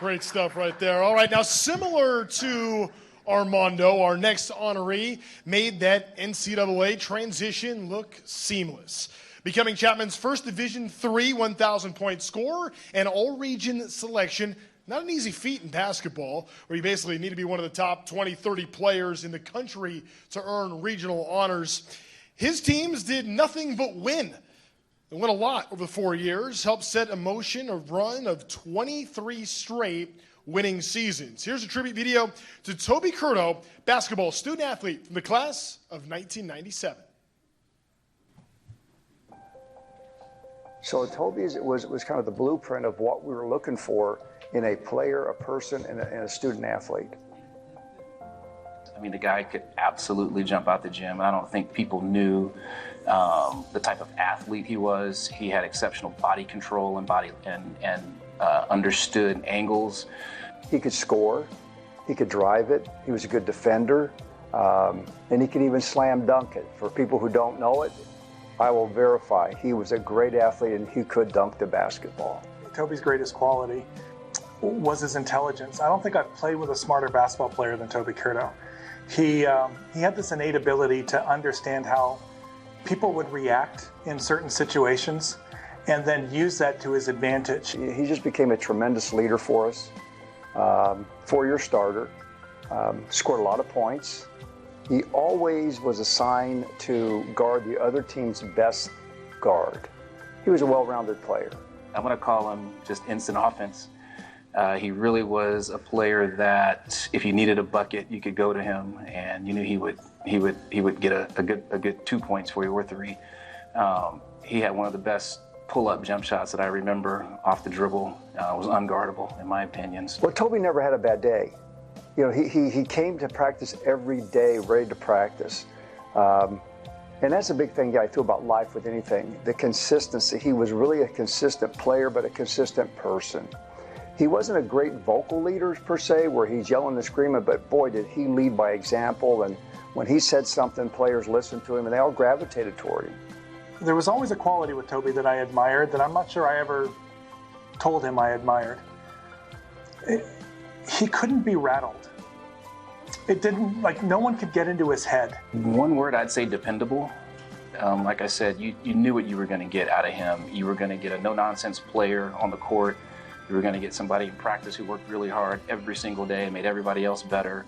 Great stuff right there. All right, now similar to Armando, our next honoree made that NCAA transition look seamless, becoming Chapman's first Division III 1,000-point scorer and all-region selection. Not an easy feat in basketball, where you basically need to be one of the top 20, 30 players in the country to earn regional honors. His teams did nothing but win. They won a lot over the 4 years, helped set in motion a run of 23 straight winning seasons. Here's a tribute video to Toby Curto, basketball student athlete from the class of 1997. So Toby was kind of the blueprint of what we were looking for in a player, a person, and a student athlete. I mean, the guy could absolutely jump out the gym. I don't think people knew the type of athlete he was. He had exceptional body control and understood angles. He could score, he could drive it, he was a good defender, and he could even slam dunk it. For people who don't know it, I will verify he was a great athlete and he could dunk the basketball. Toby's greatest quality was his intelligence. I don't think I've played with a smarter basketball player than Toby Curto. He had this innate ability to understand how people would react in certain situations and then use that to his advantage. He just became a tremendous leader for us. 4-year starter, scored a lot of points. He always was assigned to guard the other team's best guard. He was a well-rounded player. I'm going to call him just instant offense. He really was a player that if you needed a bucket, you could go to him, and you knew he would get a good 2 points for you or 3. He had one of the best pull-up jump shots that I remember off the dribble. Was unguardable in my opinions. Well, Toby never had a bad day. You know, he came to practice every day, ready to practice. And that's a big thing, I feel, about life with anything, the consistency. He was really a consistent player, but a consistent person. He wasn't a great vocal leader, per se, where he's yelling and screaming, but boy, did he lead by example. And when he said something, players listened to him, and they all gravitated toward him. There was always a quality with Toby that I admired that I'm not sure I ever told him I admired. He couldn't be rattled. It didn't, like, no one could get into his head. One word, I'd say dependable. Like I said, you knew what you were going to get out of him. You were going to get a no-nonsense player on the court. You were going to get somebody in practice who worked really hard every single day and made everybody else better.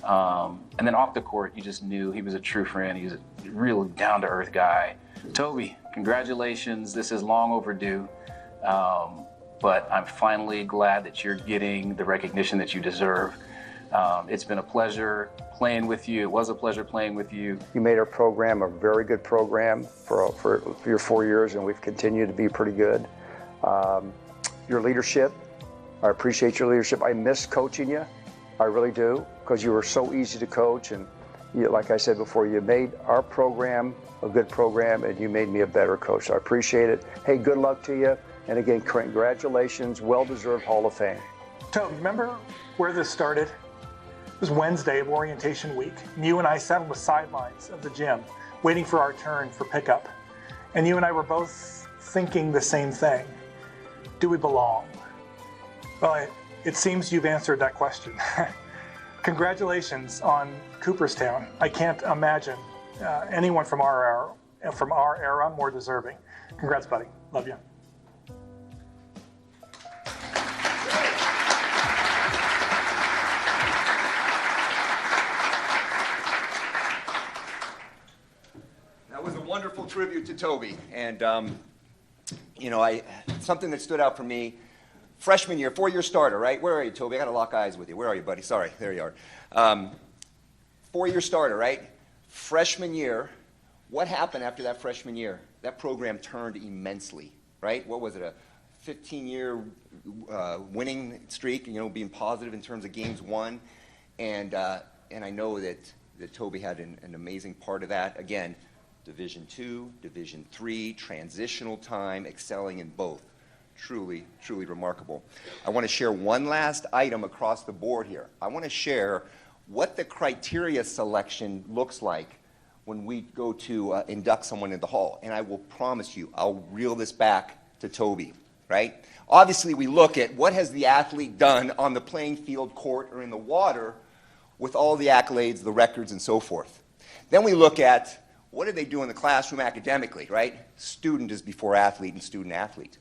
And then off the court, you just knew he was a true friend. He was a real down-to-earth guy. Toby, congratulations. This is long overdue. But I'm finally glad that you're getting the recognition that you deserve. It's been a pleasure playing with you. It was a pleasure playing with you. You made our program a very good program for your 4 years, and we've continued to be pretty good. Your leadership, I appreciate your leadership. I miss coaching you, I really do, because you were so easy to coach, and like I said before, you made our program a good program, and you made me a better coach. So I appreciate it. Hey, good luck to you, and again, congratulations, well-deserved Hall of Fame. Toby, remember where this started? It was Wednesday of orientation week, and you and I sat on the sidelines of the gym, waiting for our turn for pickup. And you and I were both thinking the same thing. Do we belong? Well, it seems you've answered that question. Congratulations on Cooperstown. I can't imagine anyone from our era more deserving. Congrats, buddy. Love you. That was a wonderful tribute to Toby, and something that stood out for me. Freshman year, 4-year starter, right? Where are you, Toby? I got to lock eyes with you. Where are you, buddy? Sorry, there you are. 4-year starter, right? Freshman year, what happened after that freshman year? That program turned immensely, right? What was it, a 15-year winning streak, being positive in terms of games won? And I know that Toby had an amazing part of that. Again, Division II, Division III, transitional time, excelling in both. Truly, truly remarkable. I want to share one last item across the board here. I want to share what the criteria selection looks like when we go to induct someone in the hall. And I will promise you, I'll reel this back to Toby. right? Obviously, we look at what has the athlete done on the playing field, court, or in the water with all the accolades, the records, and so forth. Then we look at what did they do in the classroom academically, right? Student is before athlete and student-athlete.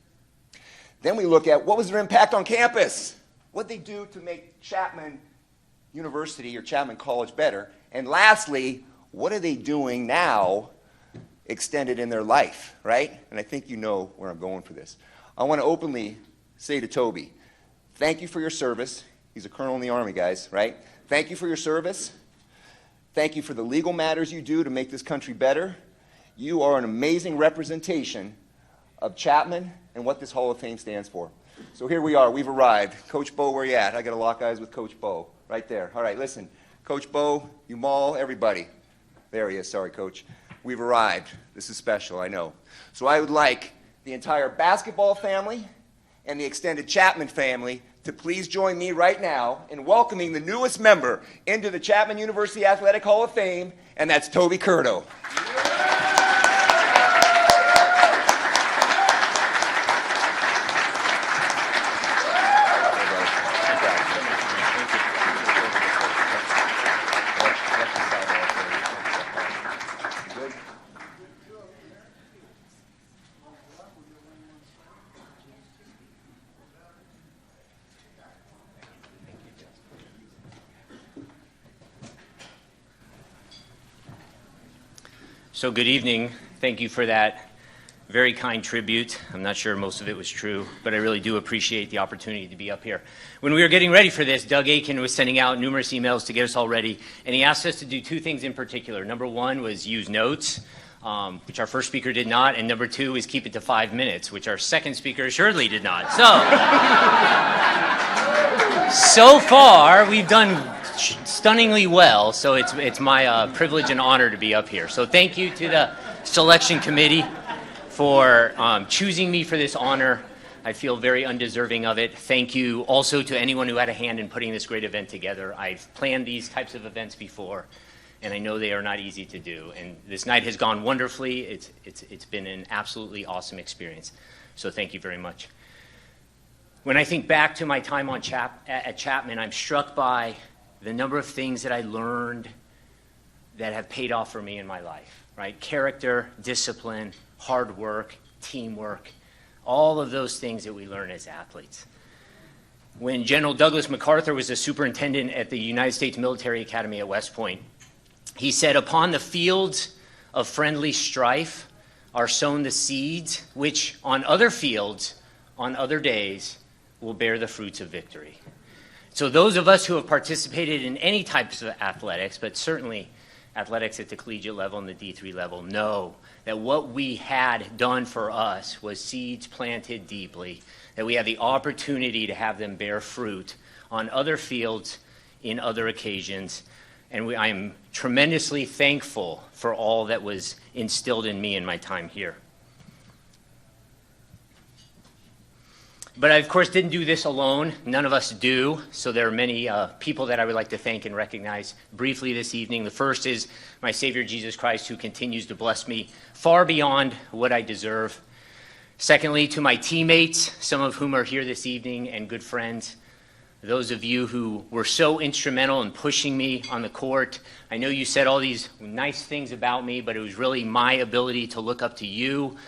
Then we look at what was their impact on campus? What did they do to make Chapman University or Chapman College better? And lastly, what are they doing now extended in their life, right? And I think you know where I'm going for this. I want to openly say to Toby, thank you for your service. He's a colonel in the Army, guys, right? Thank you for your service. Thank you for the legal matters you do to make this country better. You are an amazing representation of Chapman and what this Hall of Fame stands for. So here we are. We've arrived. Coach Bo, where you at? I got to lock eyes with Coach Bo right there. All right, listen. Coach Bo, Umal, everybody. There he is. Sorry, Coach. We've arrived. This is special, I know. So I would like the entire basketball family and the extended Chapman family to please join me right now in welcoming the newest member into the Chapman University Athletic Hall of Fame, and that's Toby Curto. So good evening. Thank you for that very kind tribute. I'm not sure most of it was true, but I really do appreciate the opportunity to be up here. When we were getting ready for this, Doug Aiken was sending out numerous emails to get us all ready, and he asked us to do two things in particular. Number one was use notes, which our first speaker did not, and number two is keep it to 5 minutes, which our second speaker assuredly did not. So far, we've done stunningly well, so it's my privilege and honor to be up here. So thank you to the selection committee for choosing me for this honor. I feel very undeserving of it. Thank you also to anyone who had a hand in putting this great event together. I've planned these types of events before, and I know they are not easy to do. And this night has gone wonderfully. It's been an absolutely awesome experience. So thank you very much. When I think back to my time on at Chapman, I'm struck by the number of things that I learned that have paid off for me in my life, right? Character, discipline, hard work, teamwork, all of those things that we learn as athletes. When General Douglas MacArthur was the superintendent at the United States Military Academy at West Point, he said, "Upon the fields of friendly strife are sown the seeds, which on other fields, on other days, will bear the fruits of victory." So those of us who have participated in any types of athletics, but certainly athletics at the collegiate level and the D3 level, know that what we had done for us was seeds planted deeply, that we have the opportunity to have them bear fruit on other fields in other occasions. And I am tremendously thankful for all that was instilled in me in my time here. But I, of course, didn't do this alone. None of us do. So there are many people that I would like to thank and recognize briefly this evening. The first is my Savior, Jesus Christ, who continues to bless me far beyond what I deserve. Secondly, to my teammates, some of whom are here this evening, and good friends, those of you who were so instrumental in pushing me on the court. I know you said all these nice things about me, but it was really my ability to look up to you,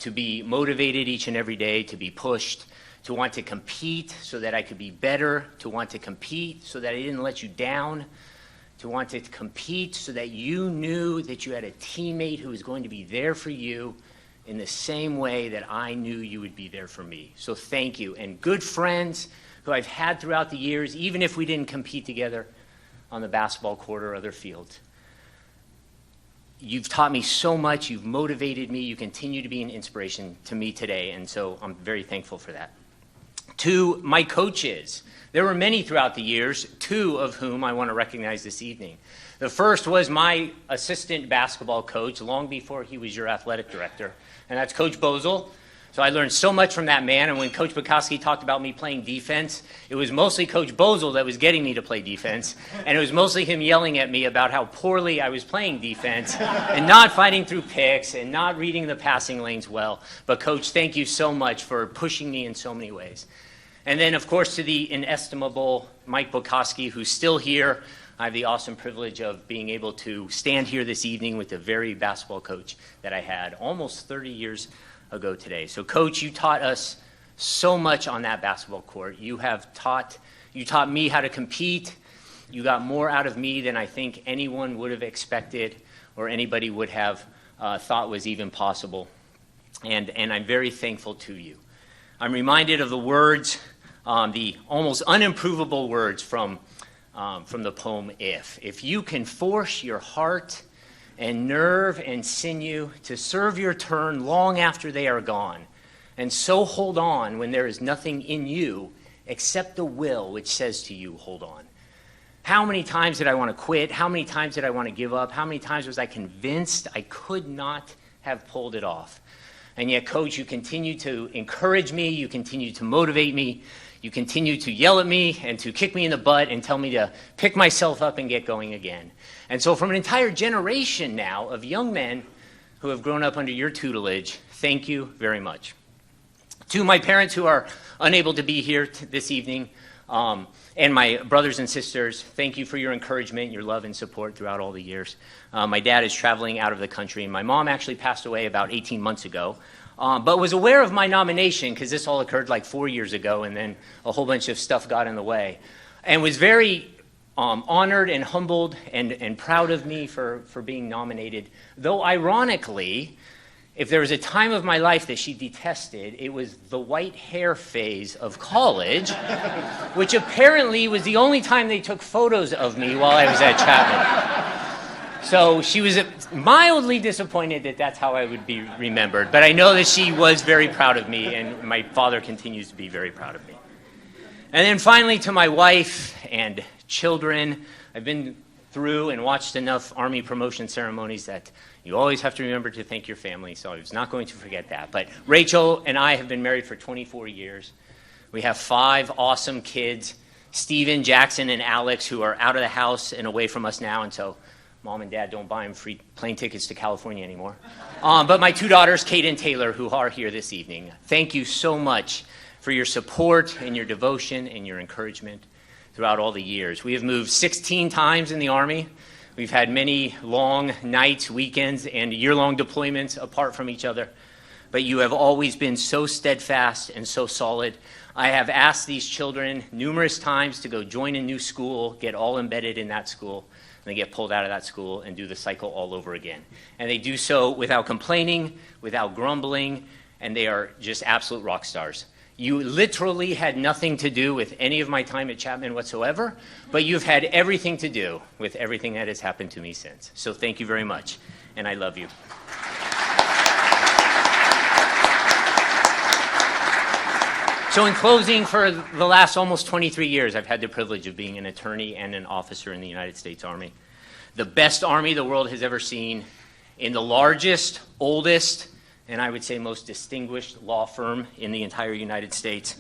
to be motivated each and every day, to be pushed, to want to compete so that I could be better, to want to compete so that I didn't let you down, to want to compete so that you knew that you had a teammate who was going to be there for you in the same way that I knew you would be there for me. So thank you. And good friends who I've had throughout the years, even if we didn't compete together on the basketball court or other fields. You've taught me so much. You've motivated me. You continue to be an inspiration to me today, and so I'm very thankful for that. To my coaches, there were many throughout the years, two of whom I want to recognize this evening. The first was my assistant basketball coach long before he was your athletic director, and that's Coach Bozel, So I learned so much from that man, and when Coach Bukowski talked about me playing defense, it was mostly Coach Bozel that was getting me to play defense, and it was mostly him yelling at me about how poorly I was playing defense and not fighting through picks and not reading the passing lanes well. But Coach, thank you so much for pushing me in so many ways. And then, of course, to the inestimable Mike Bukowski, who's still here. I have the awesome privilege of being able to stand here this evening with the very basketball coach that I had almost 30 years ago today. So, Coach, you taught us so much on that basketball court. You taught me how to compete. You got more out of me than I think anyone would have expected or anybody would have thought was even possible. And I'm very thankful to you. I'm reminded of the words, the almost unimprovable words from the poem If. If you can force your heart and nerve and sinew to serve your turn long after they are gone, and so hold on when there is nothing in you except the will which says to you, hold on. How many times did I want to quit? How many times did I want to give up? How many times was I convinced I could not have pulled it off? And yet, Coach, you continue to encourage me. You continue to motivate me. You continue to yell at me and to kick me in the butt and tell me to pick myself up and get going again. And so from an entire generation now of young men who have grown up under your tutelage, thank you very much. To my parents who are unable to be here this evening, and my brothers and sisters, thank you for your encouragement, your love and support throughout all the years. My dad is traveling out of the country, and my mom actually passed away about 18 months ago. But was aware of my nomination because this all occurred like 4 years ago, and then a whole bunch of stuff got in the way, and was very honored and humbled and proud of me for being nominated. Though ironically, if there was a time of my life that she detested, it was the white hair phase of college, which apparently was the only time they took photos of me while I was at Chapman. So she was mildly disappointed that that's how I would be remembered. But I know that she was very proud of me, and my father continues to be very proud of me. And then finally, to my wife and children, I've been through and watched enough Army promotion ceremonies that you always have to remember to thank your family, so I was not going to forget that. But Rachel and I have been married for 24 years. We have 5 awesome kids, Steven, Jackson, and Alex, who are out of the house and away from us now, and so Mom and Dad don't buy them free plane tickets to California anymore. But my 2 daughters, Kate and Taylor, who are here this evening, thank you so much for your support and your devotion and your encouragement throughout all the years. We have moved 16 times in the Army. We've had many long nights, weekends, and year-long deployments apart from each other. But you have always been so steadfast and so solid. I have asked these children numerous times to go join a new school, get all embedded in that school, and they get pulled out of that school and do the cycle all over again. And they do so without complaining, without grumbling, and they are just absolute rock stars. You literally had nothing to do with any of my time at Chapman whatsoever, but you've had everything to do with everything that has happened to me since. So thank you very much, and I love you. So in closing, for the last almost 23 years, I've had the privilege of being an attorney and an officer in the United States Army. The best army the world has ever seen, in the largest, oldest, and I would say most distinguished law firm in the entire United States.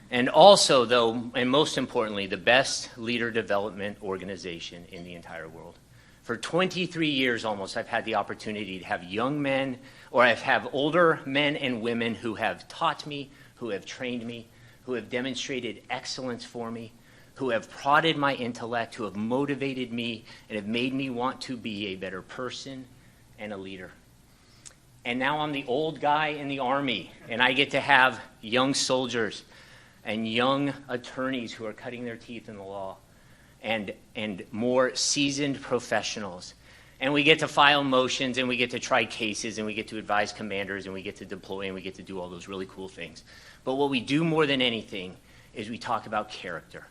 And also, though, and most importantly, the best leader development organization in the entire world. For 23 years almost, I've had the opportunity to have young men, or I've had older men and women who have taught me, who have trained me, who have demonstrated excellence for me, who have prodded my intellect, who have motivated me, and have made me want to be a better person and a leader. And now I'm the old guy in the Army, and I get to have young soldiers and young attorneys who are cutting their teeth in the law, and more seasoned professionals. And we get to file motions, and we get to try cases, and we get to advise commanders, and we get to deploy, and we get to do all those really cool things. But what we do more than anything is we talk about character,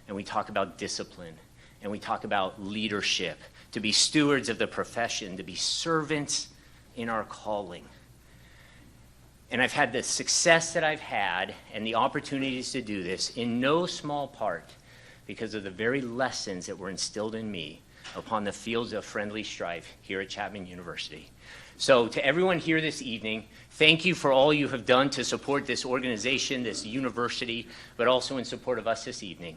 and we talk about discipline, and we talk about leadership, to be stewards of the profession, to be servants in our calling. And I've had the success that I've had and the opportunities to do this in no small part because of the very lessons that were instilled in me upon the fields of friendly strife here at Chapman University. So to everyone here this evening, thank you for all you have done to support this organization, this university, but also in support of us this evening.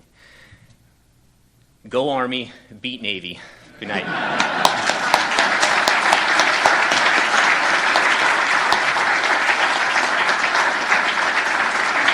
Go Army, beat Navy. Good night.